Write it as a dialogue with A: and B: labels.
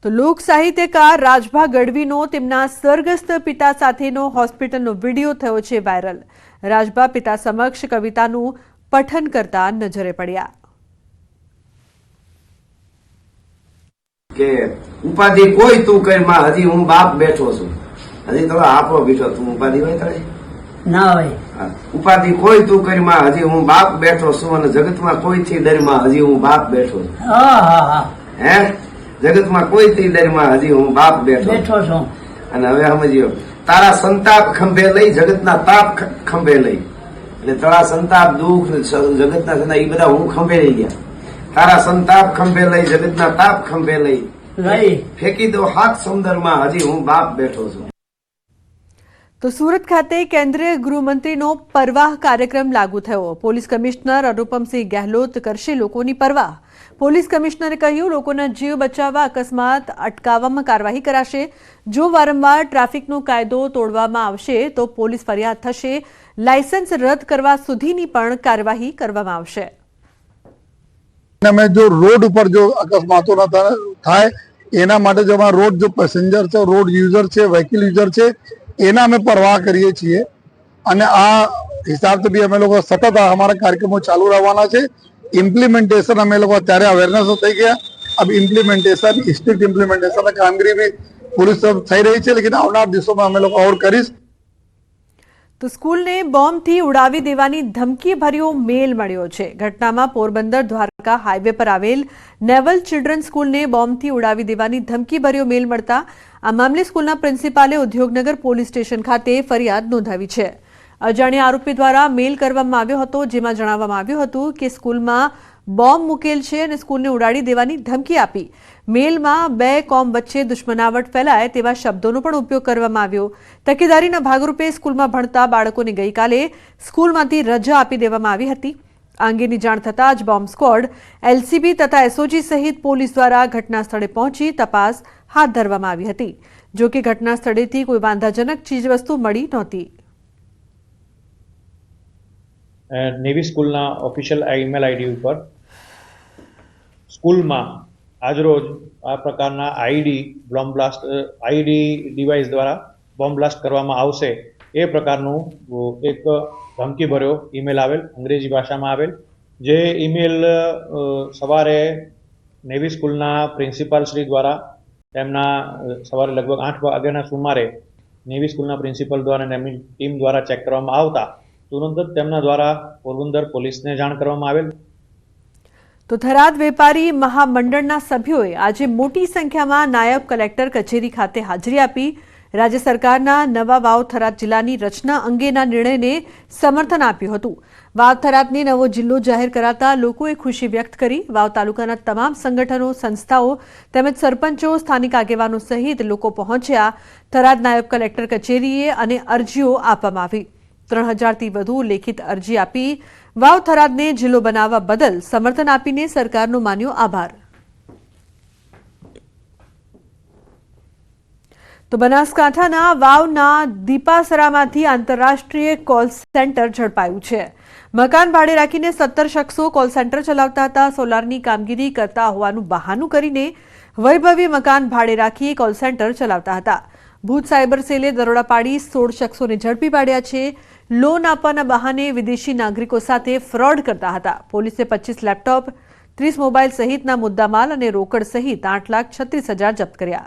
A: તો લોક સાહિત્યકાર રાજભા ગઢવીનો તેમના સ્વર્ગસ્થ પિતા સાથેનો હોસ્પિટલનો વિડીયો થયો છે વાયરલ। રાજભા પિતા સમક્ષ કવિતાનું પઠન કરતા નજરે પડ્યા।
B: કે ઉપાધિ કોઈ તું કર માં હજી હું બાપ બેઠો છું। હજી તો આપો બેઠો તું ઉપાધિ હોય તારે
C: ના હોય।
B: ઉપાધિ કોઈ તું કર માં હજી હું બાપ બેઠો છું અને જગતમાં કોઈથી ડરમાં હજી હું બાપ બેઠો છું। હે જગતમાં કોઈથી ડરમાં હજી હું બાપ બેઠો છું। અને હવે સમજ્યો તારા સંતાપ ખંભે લઈ જગતના તાપ ખંભે લઈ એટલે તારા સંતાપ દુઃખ જગતના એ બધા હું ખંભે લઈ ગયા। તારા સંતાપ ખંભે લઈ જગતના તાપ ખંભે લઈ ફેંકી દો હાથ સમુદ્રમાં હજી હું બાપ બેઠો છું।
A: તો સુરત ખાતે કેન્દ્રીય ગૃહમંત્રીનો પરવાહ કાર્યક્રમ લાગુ થયો। પોલીસ કમિશનર અનુપમસિંહ ગહેલોત કરશે લોકોની પરવાહ। પોલીસ કમિશનરે કહ્યું લોકોના જીવ બચાવવા અકસ્માત અટકાવવામાં કાર્યવાહી કરાશે। જો વારંવાર ટ્રાફિકનો કાયદો તોડવામાં આવશે તો પોલીસ ફરિયાદ થશે। લાયસન્સ રદ કરવા સુધીની પણ કાર્યવાહી કરવામાં આવશે।
D: में जो रोड पर जो अकस्मातों न थाय एना माटे जो हमारा रोड जो पैसेंजर છે रोड यूजर છે व्हीकल यूजर છે एना અમે પરવાહ કરીએ છીએ અને આ હિસાબથી બી અમે લોકો સતત અમારા કાર્યક્રમો ચાલુ રહેવાના છે। ઇમ્પ્લિમેન્ટેશન અમે લોકો અત્યારે અવેરનેસ થઈ ગયા। अब इम्प्लीमेंटेशन स्ट्रिक्ट इम्प्लीमेंटेशन कामगिरी भी पुलिस થઈ રહી છે लेकिन આવનાર દિવસોમાં અમે લોકો और કરીશ।
A: તો સ્કૂલને બોમ્બથી ઉડાવી દેવાની ધમકી ભર્યો મેલ મળ્યો છે। ઘટનામાં પોરબંદર દ્વારકા હાઈવે પર આવેલ નેવલ ચિલ્ડ્રન સ્કૂલને બોમ્બથી ઉડાવી દેવાની ધમકી ભર્યો મેલ મળતા આ મામલે સ્કૂલના પ્રિન્સિપાલે ઉદ્યોગનગર પોલીસ સ્ટેશન ખાતે ફરિયાદ નોંધાવી છે। અજાણ્યા આરોપી દ્વારા મેલ કરવામાં આવ્યો હતો જેમાં જણાવવામાં આવ્યું હતું કે સ્કૂલમાં બોમ્બ મૂકેલ છે અને સ્કૂલને ઉડાડી દેવાની ધમકી આપી। મેલમાં બે કોમ વચ્ચે દુશ્મનાવટ ફેલાય તેવા શબ્દોનો પણ ઉપયોગ કરવામાં આવ્યો। તકેદારીના ભાગરૂપે સ્કૂલમાં ભણતા બાળકોને ગઈકાલે સ્કૂલમાંથી રજા આપી દેવામાં આવી હતી। આ અંગેની જાણ થતાં જ બોમ્બ સ્ક્વોડ એલસીબી તથા એસઓજી સહિત પોલીસ દ્વારા ઘટના સ્થળે પહોંચી તપાસ હાથ ધરવામાં આવી હતી। જો કે ઘટના સ્થળેથી કોઈ વાંધાજનક ચીજવસ્તુ મળી નહોતી।
E: નેવી સ્કૂલના ઓફિશિયલ ઈમેલ આઈડી ઉપર સ્કૂલમાં આજરોજ આ પ્રકારના આઈડી ડિવાઇસ દ્વારા બોમ્બ બ્લાસ્ટ કરવામાં આવશે એ પ્રકારનું એક ધમકીભર્યો ઈમેલ આવેલ અંગ્રેજી ભાષામાં આવેલ। જે ઈમેલ સવારે નેવી સ્કૂલના પ્રિન્સિપાલ શ્રી દ્વારા તેમના સવારે લગભગ 8 વાગ્યાના સુમારે નેવી સ્કૂલના પ્રિન્સિપલ દ્વારા તેમની ટીમ દ્વારા ચેક કરવામાં આવતા तुरंत તેમના દ્વારા પોરબંદર પોલીસને જાણ કરવામાં આવેલ।
A: તો થરાદ વેપારી મહામંડળના સભ્યોએ આજે મોટી સંખ્યામાં નાયબ કલેક્ટર કચેરી ખાતે હાજરી આપી। રાજ્ય સરકારના નવા વાવ થરાદ જિલ્લાની રચના અંગેના નિર્ણયને સમર્થન આપ્યું હતું। વાવ થરાદને નવો જિલ્લો જાહેર કરાતા લોકોએ ખુશી વ્યક્ત કરી। વાવ તાલુકાના તમામ સંગઠનો સંસ્થાઓ તેમજ સરપંચો સ્થાનિક આગેવાનો સહિત લોકો પહોંચ્યા। થરાદ નાયબ કલેક્ટર કચેરીએ અને અરજીઓ આપવામાં આવી। 3000થી વધુ લેખિત અરજી આપી વાવ થરાદને જિલ્લો બનાવવા બદલ સમર્થન આપીને સરકારનો માન્યો આભાર। તો બનાસકાંઠાના વાવના દીપાસરામાંથી આંતરરાષ્ટ્રીય કોલ સેન્ટર ઝડપાયું છે। મકાન ભાડે રાખીને 17 શખ્સો કોલ સેન્ટર ચલાવતા હતા। સોલારની કામગીરી કરતા હોવાનું બહાનું કરીને વૈભવી મકાન ભાડે રાખી કોલ સેન્ટર ચલાવતા હતા। ભુજ સાયબર સેલે દરોડા પાડી 16 શખ્સોને ઝડપી પાડ્યા છે। લોન આપવાના બહાને વિદેશી નાગરિકો સાથે ફ્રોડ કરતા હતા। પોલીસે 25 લેપટોપ 30 મોબાઈલ સહિતના મુદ્દામાલ અને રોકડ સહિત 8,36,000 જપ્ત કર્યા।